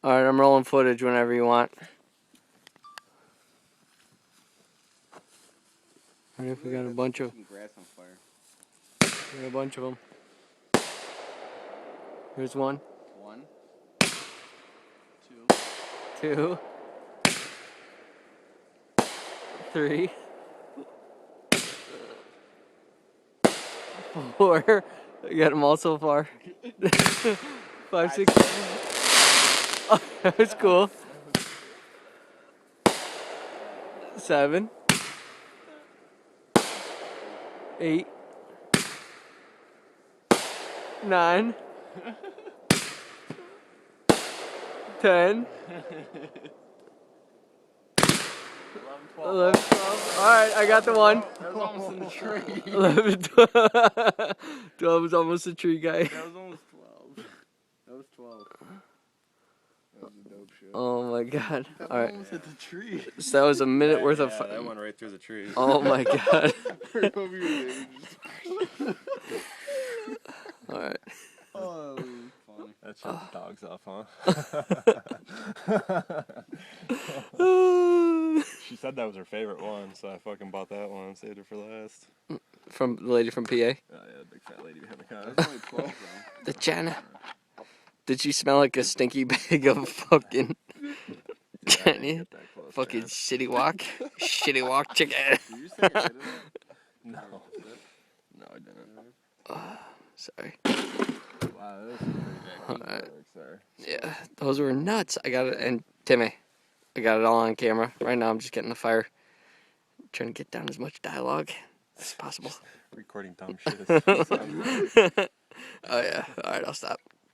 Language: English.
Alright, I'm rolling footage whenever you want. What if we got a bunch of... grass on fire. We got a bunch of them. Here's one. 1, 2, 2, 3, 4. You got them all so far. 5, 6, 7. Oh, that was cool. 7, 8, 9, 10, 11, 12. Alright, I got the one. That was almost in the tree. 11, 12. 12 was almost a tree guy. That was almost 12. That was 12. That was a dope shot. Oh my god. That Alright. almost hit the tree. So that was a minute worth of fun. That went right through the tree. Oh my god. Alright. Oh, that was funny. That shut the dogs off, huh? She said that was her favorite one, so I fucking bought that one and saved it for last. From the lady from PA? Oh yeah, the big fat lady behind the car. That's only 12 though. The Jenna. Did she smell like a stinky bag of fucking Jenny? Fucking shitty walk? Shitty walk chicken. Did you say I did it? No. No, I didn't. Sorry. Wow, that was some pretty bad Fireworks there. Yeah, those were nuts. I got it, and Timmy, I got it all on camera. Right now I'm just getting the fire. Trying to get down as much dialogue as possible. Recording dumb shit. Oh yeah, alright, I'll stop.